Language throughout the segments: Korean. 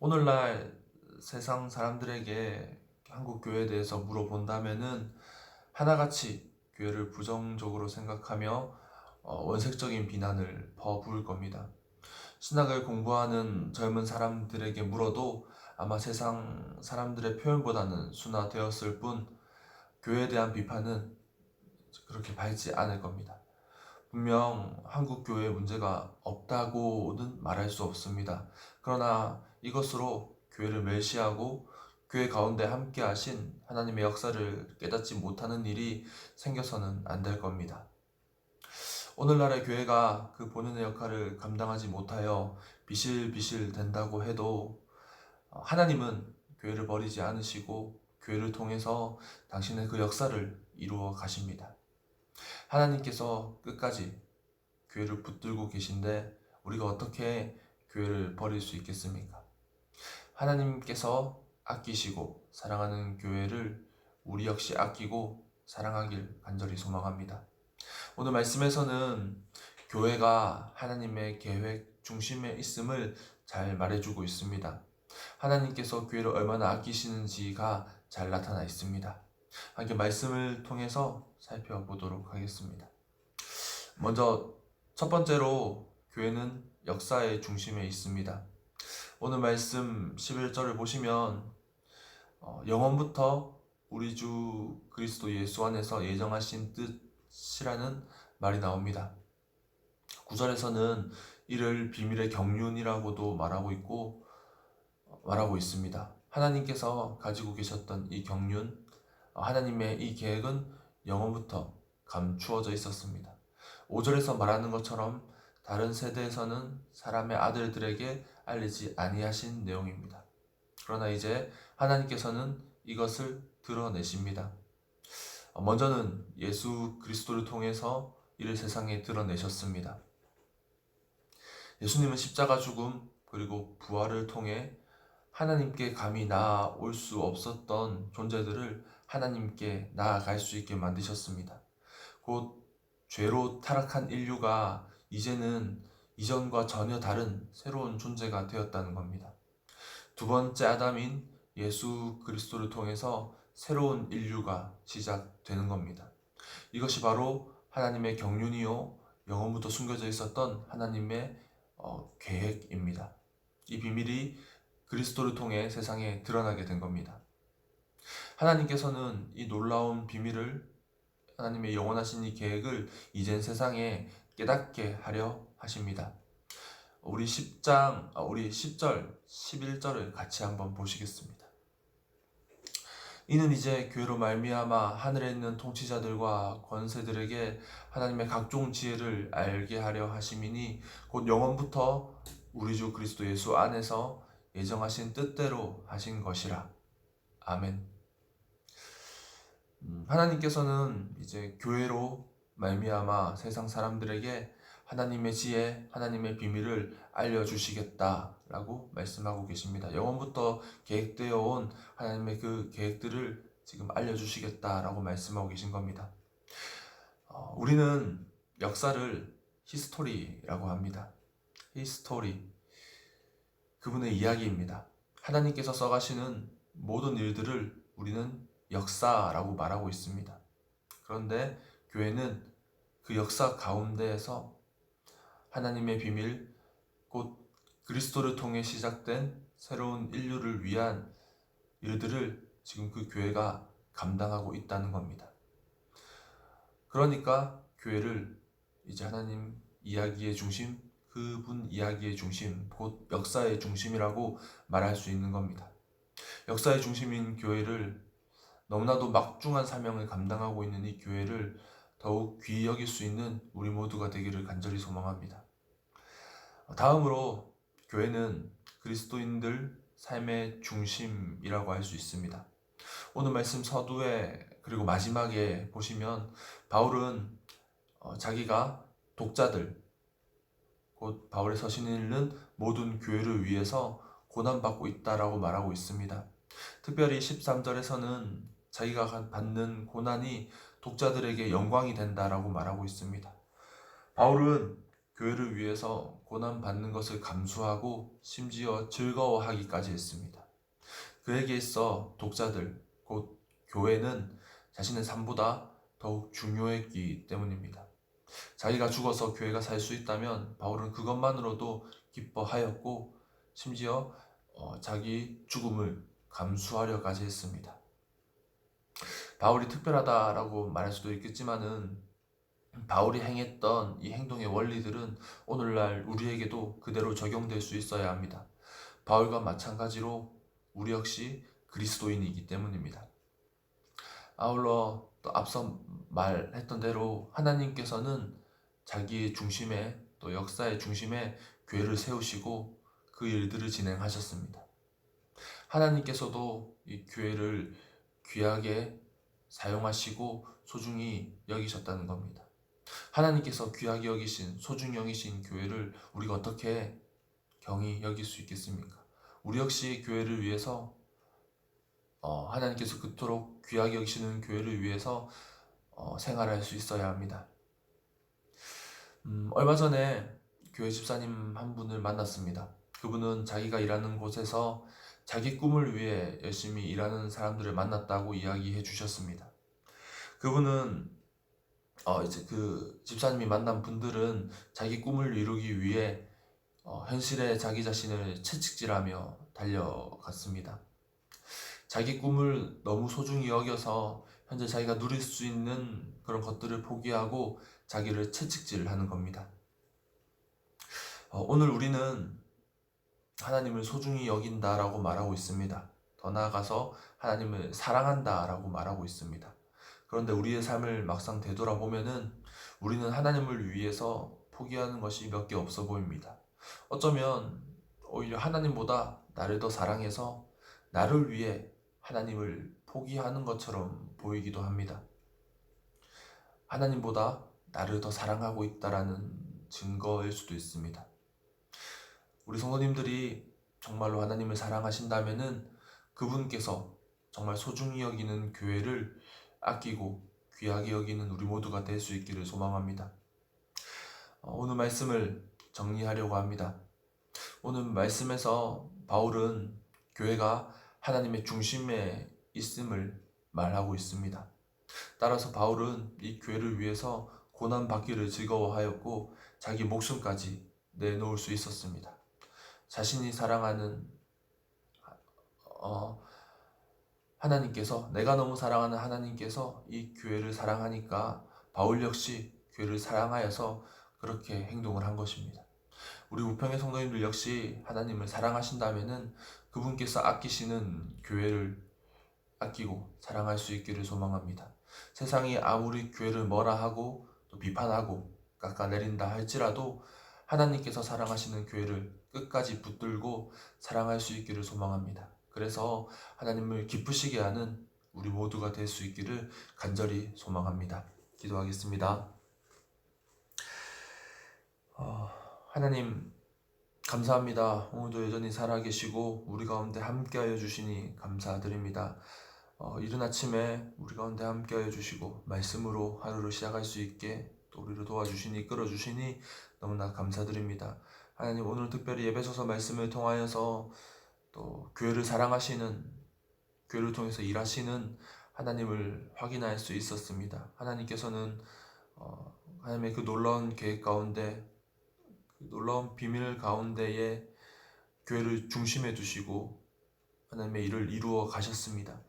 오늘날 세상 사람들에게 한국 교회에 대해서 물어본다면은 하나같이 교회를 부정적으로 생각하며 원색적인 비난을 퍼부을 겁니다. 신학을 공부하는 젊은 사람들에게 물어도 아마 세상 사람들의 표현보다는 순화되었을 뿐 교회에 대한 비판은 그렇게 밝지 않을 겁니다. 분명 한국 교회에 문제가 없다고는 말할 수 없습니다. 그러나 이것으로 교회를 멸시하고 교회 가운데 함께 하신 하나님의 역사를 깨닫지 못하는 일이 생겨서는 안 될 겁니다. 오늘날의 교회가 그 본연의 역할을 감당하지 못하여 비실비실 된다고 해도 하나님은 교회를 버리지 않으시고 교회를 통해서 당신의 그 역사를 이루어 가십니다. 하나님께서 끝까지 교회를 붙들고 계신데 우리가 어떻게 교회를 버릴 수 있겠습니까? 하나님께서 아끼시고 사랑하는 교회를 우리 역시 아끼고 사랑하길 간절히 소망합니다. 오늘 말씀에서는 교회가 하나님의 계획 중심에 있음을 잘 말해주고 있습니다. 하나님께서 교회를 얼마나 아끼시는지가 잘 나타나 있습니다. 함께 말씀을 통해서 살펴보도록 하겠습니다. 먼저 첫 번째로 교회는 역사의 중심에 있습니다. 오늘 말씀 11절을 보시면 영원부터 우리 주 그리스도 예수 안에서 예정하신 뜻이라는 말이 나옵니다. 9절에서는 이를 비밀의 경륜이라고도 말하고 있습니다. 하나님께서 가지고 계셨던 이 경륜, 하나님의 이 계획은 영원부터 감추어져 있었습니다. 5절에서 말하는 것처럼 다른 세대에서는 사람의 아들들에게 알리지 아니하신 내용입니다. 그러나 이제 하나님께서는 이것을 드러내십니다. 먼저는 예수 그리스도를 통해서 이를 세상에 드러내셨습니다. 예수님은 십자가 죽음 그리고 부활을 통해 하나님께 감히 나아올 수 없었던 존재들을 하나님께 나아갈 수 있게 만드셨습니다. 곧 죄로 타락한 인류가 이제는 이전과 전혀 다른 새로운 존재가 되었다는 겁니다. 두 번째 아담인 예수 그리스도를 통해서 새로운 인류가 시작되는 겁니다. 이것이 바로 하나님의 경륜이요 영원부터 숨겨져 있었던 하나님의 계획입니다. 이 비밀이 그리스도를 통해 세상에 드러나게 된 겁니다. 하나님께서는 이 놀라운 비밀을 하나님의 영원하신 이 계획을 이젠 세상에 깨닫게 하려 하십니다. 우리 10절, 11절을 같이 한번 보시겠습니다. 이는 이제 교회로 말미암아 하늘에 있는 통치자들과 권세들에게 하나님의 각종 지혜를 알게 하려 하심이니 곧 영원부터 우리 주 그리스도 예수 안에서 예정하신 뜻대로 하신 것이라. 아멘. 하나님께서는 이제 교회로 말미암아 세상 사람들에게 하나님의 지혜, 하나님의 비밀을 알려주시겠다라고 말씀하고 계십니다. 영원부터 계획되어 온 하나님의 그 계획들을 지금 알려주시겠다라고 말씀하고 계신 겁니다. 우리는 역사를 히스토리라고 합니다. 히스토리, 그분의 이야기입니다. 하나님께서 써가시는 모든 일들을 우리는 역사라고 말하고 있습니다. 그런데 교회는 그 역사 가운데에서 하나님의 비밀, 곧 그리스도를 통해 시작된 새로운 인류를 위한 일들을 지금 그 교회가 감당하고 있다는 겁니다. 그러니까 교회를 이제 하나님 이야기의 중심, 그분 이야기의 중심, 곧 역사의 중심이라고 말할 수 있는 겁니다. 역사의 중심인 교회를 너무나도 막중한 사명을 감당하고 있는 이 교회를 더욱 귀히 여길 수 있는 우리 모두가 되기를 간절히 소망합니다. 다음으로 교회는 그리스도인들 삶의 중심이라고 할 수 있습니다. 오늘 말씀 서두에 그리고 마지막에 보시면 바울은 자기가 독자들, 곧 바울의 서신을 읽는 모든 교회를 위해서 고난받고 있다라고 말하고 있습니다. 특별히 13절에서는 자기가 받는 고난이 독자들에게 영광이 된다라고 말하고 있습니다. 바울은 교회를 위해서 고난받는 것을 감수하고 심지어 즐거워하기까지 했습니다. 그에게 있어 독자들, 곧 교회는 자신의 삶보다 더욱 중요했기 때문입니다. 자기가 죽어서 교회가 살 수 있다면 바울은 그것만으로도 기뻐하였고 심지어 자기 죽음을 감수하려까지 했습니다. 바울이 특별하다라고 말할 수도 있겠지만은 바울이 행했던 이 행동의 원리들은 오늘날 우리에게도 그대로 적용될 수 있어야 합니다. 바울과 마찬가지로 우리 역시 그리스도인이기 때문입니다. 아울러 또 앞서 말했던 대로 하나님께서는 자기의 중심에 또 역사의 중심에 교회를 세우시고 그 일들을 진행하셨습니다. 하나님께서도 이 교회를 귀하게 사용하시고 소중히 여기셨다는 겁니다. 하나님께서 귀하게 여기신 소중히 여기신 교회를 우리가 어떻게 경히 여길 수 있겠습니까? 우리 역시 교회를 위해서 하나님께서 그토록 귀하게 여기시는 교회를 위해서 생활할 수 있어야 합니다. 얼마 전에 교회 집사님 한 분을 만났습니다. 그분은 자기가 일하는 곳에서 자기 꿈을 위해 열심히 일하는 사람들을 만났다고 이야기해 주셨습니다. 그분은 이제 그 집사님이 만난 분들은 자기 꿈을 이루기 위해 현실에 자기 자신을 채찍질하며 달려갔습니다. 자기 꿈을 너무 소중히 여겨서 현재 자기가 누릴 수 있는 그런 것들을 포기하고 자기를 채찍질하는 겁니다. 오늘 우리는 하나님을 소중히 여긴다라고 말하고 있습니다. 더 나아가서 하나님을 사랑한다라고 말하고 있습니다. 그런데 우리의 삶을 막상 되돌아보면은 우리는 하나님을 위해서 포기하는 것이 몇 개 없어 보입니다. 어쩌면 오히려 하나님보다 나를 더 사랑해서 나를 위해 하나님을 포기하는 것처럼 보이기도 합니다. 하나님보다 나를 더 사랑하고 있다라는 증거일 수도 있습니다. 우리 성도님들이 정말로 하나님을 사랑하신다면은 그분께서 정말 소중히 여기는 교회를 아끼고 귀하게 여기는 우리 모두가 될 수 있기를 소망합니다. 오늘 말씀을 정리하려고 합니다. 오늘 말씀에서 바울은 교회가 하나님의 중심에 있음을 말하고 있습니다. 따라서 바울은 이 교회를 위해서 고난받기를 즐거워하였고 자기 목숨까지 내놓을 수 있었습니다. 자신이 사랑하는 하나님께서, 내가 너무 사랑하는 하나님께서 이 교회를 사랑하니까 바울 역시 교회를 사랑하여서 그렇게 행동을 한 것입니다. 우리 우평의 성도님들 역시 하나님을 사랑하신다면은 그분께서 아끼시는 교회를 아끼고 사랑할 수 있기를 소망합니다. 세상이 아무리 교회를 뭐라 하고 또 비판하고 깎아내린다 할지라도 하나님께서 사랑하시는 교회를 끝까지 붙들고 사랑할 수 있기를 소망합니다. 그래서 하나님을 기쁘시게 하는 우리 모두가 될 수 있기를 간절히 소망합니다. 기도하겠습니다. 하나님 감사합니다. 오늘도 여전히 살아계시고 우리 가운데 함께하여 주시니 감사드립니다. 이른 아침에 우리 가운데 함께하여 주시고 말씀으로 하루를 시작할 수 있게 또 우리를 도와주시니 이끌어주시니 너무나 감사드립니다. 하나님 오늘 특별히 예배소서 말씀을 통하여서 또 교회를 사랑하시는, 교회를 통해서 일하시는 하나님을 확인할 수 있었습니다. 하나님께서는 하나님의 그 놀라운 계획 가운데, 그 놀라운 비밀 가운데에 교회를 중심에 두시고 하나님의 일을 이루어 가셨습니다.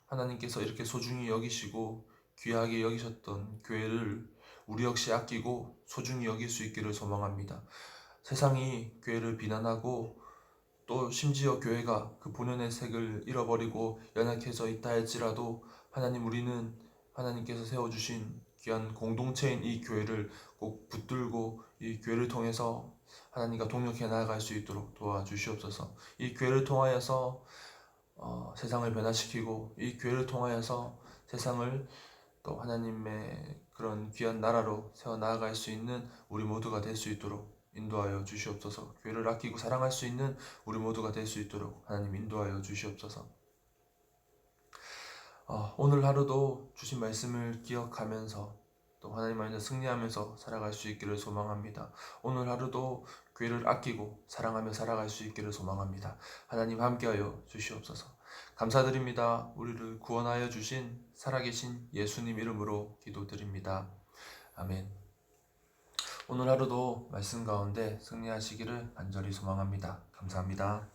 하나님께서 이렇게 소중히 여기시고 귀하게 여기셨던 교회를 우리 역시 아끼고 소중히 여길 수 있기를 소망합니다. 세상이 교회를 비난하고 또 심지어 교회가 그 본연의 색을 잃어버리고 연약해져 있다 할지라도 하나님, 우리는 하나님께서 세워주신 귀한 공동체인 이 교회를 꼭 붙들고 이 교회를 통해서 하나님과 동역해 나아갈 수 있도록 도와주시옵소서. 이 교회를 통하여서 세상을 변화시키고 이 교회를 통하여서 세상을 또 하나님의 그런 귀한 나라로 세워나아갈 수 있는 우리 모두가 될 수 있도록 인도하여 주시옵소서. 교회를 아끼고 사랑할 수 있는 우리 모두가 될 수 있도록 하나님 인도하여 주시옵소서. 오늘 하루도 주신 말씀을 기억하면서 또 하나님 안에서 승리하면서 살아갈 수 있기를 소망합니다. 오늘 하루도 교회를 아끼고 사랑하며 살아갈 수 있기를 소망합니다. 하나님 함께하여 주시옵소서. 감사드립니다. 우리를 구원하여 주신 살아계신 예수님 이름으로 기도드립니다. 아멘. 오늘 하루도 말씀 가운데 승리하시기를 간절히 소망합니다. 감사합니다.